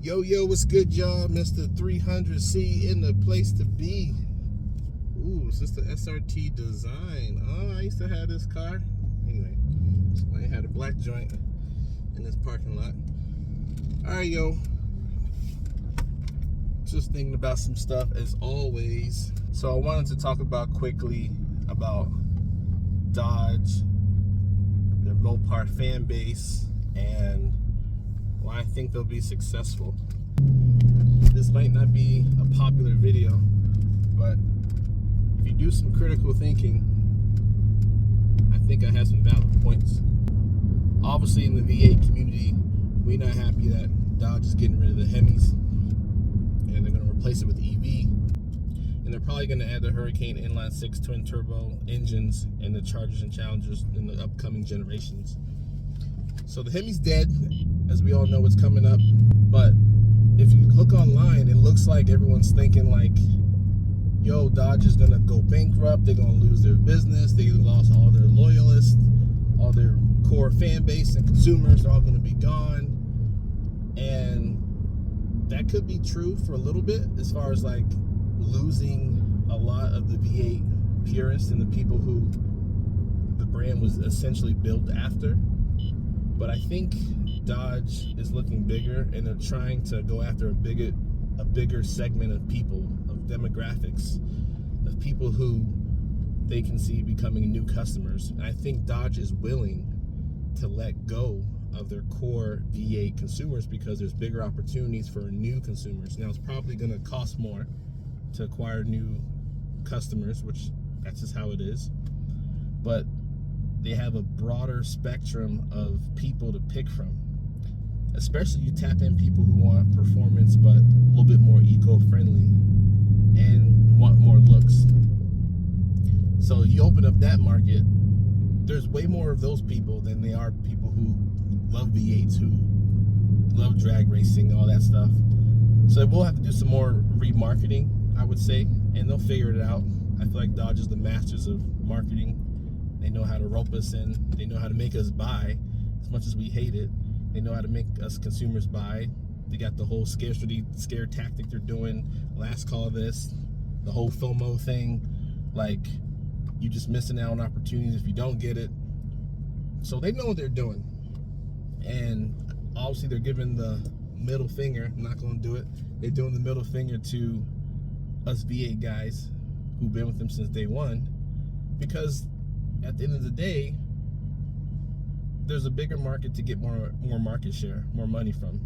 Yo, what's good, y'all? Mr. 300C in the place to be. Ooh, is this the SRT design? Oh, I used to have this car. Anyway, I had a black joint in this parking lot. All right, yo. Just thinking about some stuff as always. So I wanted to talk about quickly about Dodge, their Mopar fan base, and why I think they'll be successful. This might not be a popular video, but if you do some critical thinking, I think I have some valid points. Obviously, in the V8 community, we're not happy that Dodge is getting rid of the Hemis, and they're going to replace it with EV. And they're probably going to add the Hurricane Inline 6 twin turbo engines and the Chargers and Challengers in the upcoming generations. So the Hemi's dead, as we all know what's coming up. But if you look online, it looks like everyone's thinking like, yo, Dodge is gonna go bankrupt, they're gonna lose their business, they lost all their loyalists, all their core fan base and consumers are all gonna be gone. And that could be true for a little bit, as far as like losing a lot of the V8 purists and the people who the brand was essentially built after. But I think Dodge is looking bigger, and they're trying to go after a bigger segment of people, of demographics, of people who they can see becoming new customers. And I think Dodge is willing to let go of their core V8 consumers because there's bigger opportunities for new consumers. Now, it's probably going to cost more to acquire new customers, which that's just how it is. But they have a broader spectrum of people to pick from. Especially you tap in people who want performance but a little bit more eco-friendly and want more looks. So you open up that market, there's way more of those people than they are people who love V8s, who love drag racing, all that stuff. So we'll have to do some more remarketing, I would say, and they'll figure it out. I feel like Dodge is the masters of marketing. They know how to rope us in. They know how to make us buy, as much as we hate it. They know how to make us consumers buy. They got the whole scare tactic they're doing. Last call this, the whole FOMO thing. Like, you just missing out on opportunities if you don't get it. So they know what they're doing. And obviously they're giving the middle finger. I'm not going to do it. They're doing the middle finger to us V8 guys who've been with them since day one. Because at the end of the day, there's a bigger market to get more market share, more money from.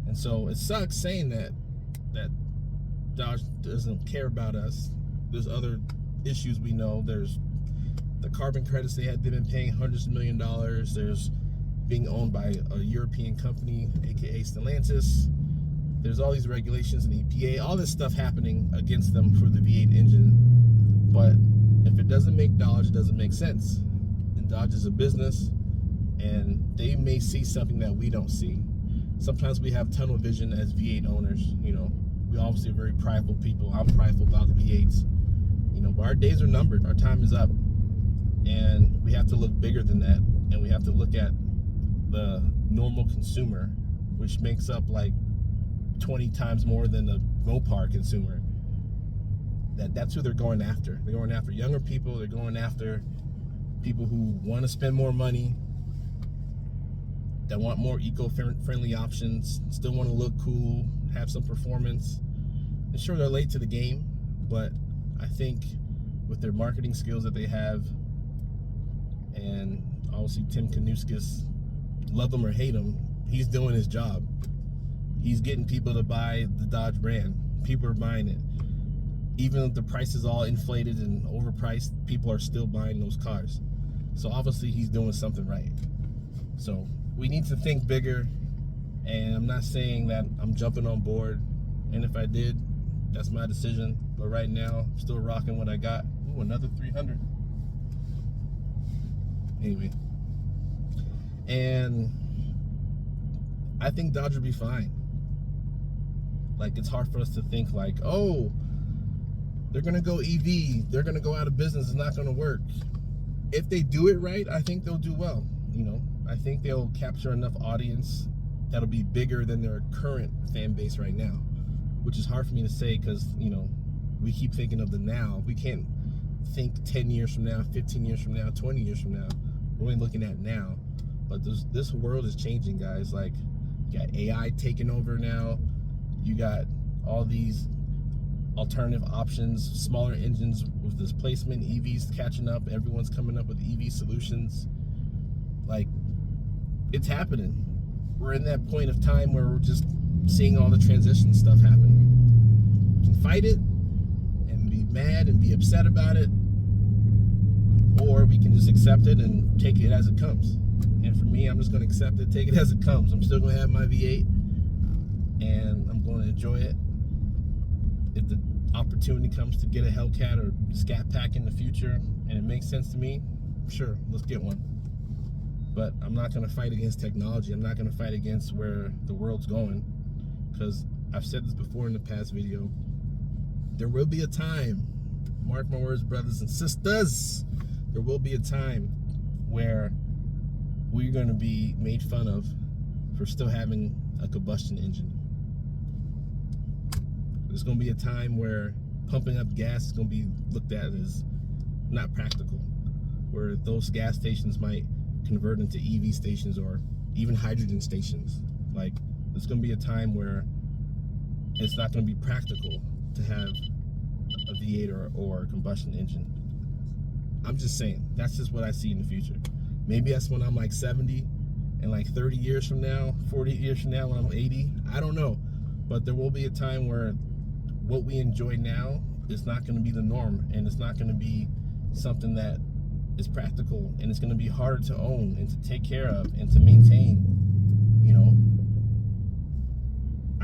And so it sucks saying that Dodge doesn't care about us. There's other issues we know. There's the carbon credits they've been paying hundreds of $millions. There's being owned by a European company, aka Stellantis. There's all these regulations and EPA, all this stuff happening against them for the V8 engine. But if it doesn't make Dodge, it doesn't make sense. And Dodge is a business, and they may see something that we don't see. Sometimes we have tunnel vision as V8 owners. You know, we obviously are very prideful people. I'm prideful about the V8s. You know, but our days are numbered. Our time is up. And we have to look bigger than that. And we have to look at the normal consumer, which makes up like 20 times more than the Mopar consumer. That's who they're going after. They're going after younger people. They're going after people who want to spend more money, that want more eco-friendly options, still want to look cool, have some performance. And sure, they're late to the game, but I think with their marketing skills that they have, and obviously Tim Knuskis, love him or hate him, he's doing his job. He's getting people to buy the Dodge brand. People are buying it. Even if the price is all inflated and overpriced, people are still buying those cars. So obviously he's doing something right. So we need to think bigger, and I'm not saying that I'm jumping on board, and if I did, that's my decision. But right now, I'm still rocking what I got. Ooh, another 300. Anyway, and I think Dodge will be fine. Like, it's hard for us to think like, oh, they're gonna go EV, they're gonna go out of business, it's not gonna work. If they do it right, I think they'll do well. You know, I think they'll capture enough audience that'll be bigger than their current fan base right now, which is hard for me to say because, you know, we keep thinking of the now. We can't think 10 years from now, 15 years from now, 20 years from now. We're only looking at now. But this world is changing, guys. Like, you got AI taking over now. You got all these alternative options, smaller engines with displacement, EVs catching up. Everyone's coming up with EV solutions. Like, it's happening. We're in that point of time where we're just seeing all the transition stuff happen. We can fight it and be mad and be upset about it, or we can just accept it and take it as it comes. And for me, I'm just going to accept it, take it as it comes. I'm still going to have my V8, and I'm going to enjoy it. If the opportunity comes to get a Hellcat or Scat Pack in the future, and it makes sense to me, sure, let's get one. But I'm not going to fight against technology. I'm not going to fight against where the world's going, because I've said this before in the past video. There will be a time, mark my words, brothers and sisters, there will be a time where we're going to be made fun of for still having a combustion engine. There's going to be a time where pumping up gas is going to be looked at as not practical, where those gas stations might convert into EV stations or even hydrogen stations. Like, there's going to be a time where it's not going to be practical to have a V8 or a combustion engine. I'm just saying, that's just what I see in the future. Maybe that's when I'm like 70, and like 30 years from now, 40 years from now when I'm 80, I don't know. But there will be a time where what we enjoy now is not going to be the norm, and it's not going to be something that is practical, and it's going to be harder to own and to take care of and to maintain. You know,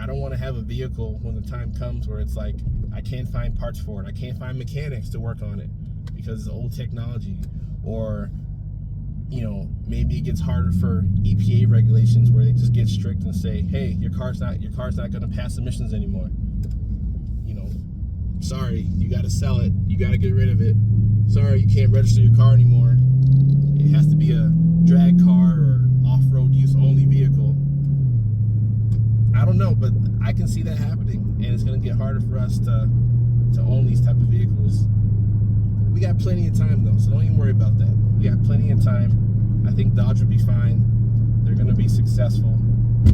I don't want to have a vehicle when the time comes where it's like I can't find parts for it, I can't find mechanics to work on it because it's old technology, or, you know, maybe it gets harder for EPA regulations where they just get strict and say, hey, your car's not going to pass emissions anymore. You know, sorry, you got to sell it, you got to get rid of it. Sorry, you can't register your car anymore. It has to be a drag car or off-road use only vehicle. I don't know, but I can see that happening, and it's going to get harder for us to own these type of vehicles. We got plenty of time though, so don't even worry about that. We got plenty of time. I think Dodge will be fine. They're going to be successful.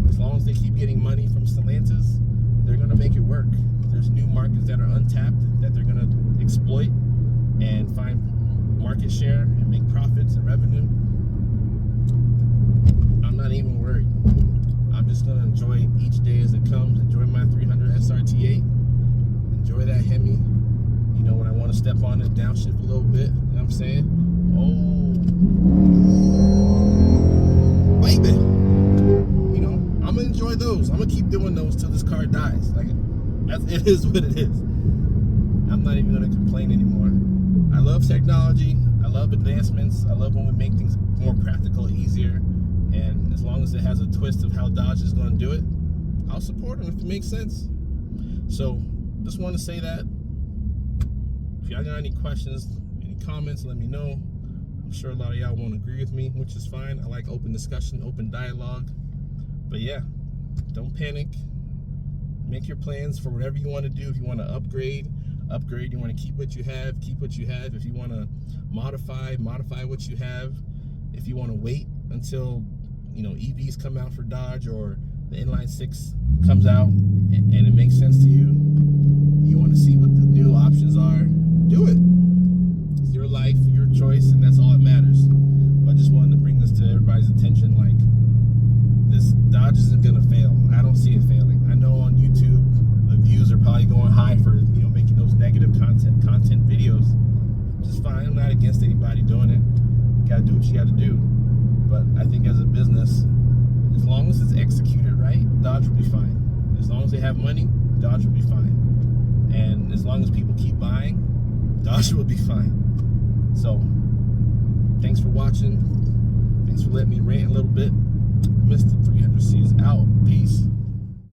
As long as they keep getting money from Stellantis, they're going to make it work. There's new markets that are untapped that they're going to exploit and find market share and make profits and revenue. I'm not even worried. I'm just going to enjoy each day as it comes. Enjoy my 300 SRT8. Enjoy that Hemi. You know, when I want to step on it, downshift a little bit. You know what I'm saying? Oh, baby. You know, I'm going to enjoy those. I'm going to keep doing those till this car dies. Like, it is what it is. I'm not even going to complain anymore. I love technology. I love advancements. I love when we make things more practical, easier. And as long as it has a twist of how Dodge is going to do it, I'll support them if it makes sense. So, just want to say that. If y'all got any questions, any comments, let me know. I'm sure a lot of y'all won't agree with me, which is fine. I like open discussion, open dialogue. But yeah, don't panic. Make your plans for whatever you want to do. If you want to upgrade. You want to keep what you have, keep what you have. If you want to modify what you have. If you want to wait until, you know, EVs come out for Dodge, or the inline 6 comes out and it makes sense to you, you want to see what the new options are, do it. It's your life, your choice, and that's all that matters. But I just wanted to bring this to everybody's attention. Like, this Dodge isn't gonna fail. I don't see it failing. I know on YouTube the views are probably going high for, you know, making those negative content videos, which is fine. I'm not against anybody doing it. You gotta do what you gotta do. But I think as a business, as long as it's executed right, Dodge will be fine. As long as they have money, Dodge will be fine. And as long as people keep buying, Dodge will be fine. So, thanks for watching. Thanks for letting me rant a little bit. Mr. 300C is out. Peace.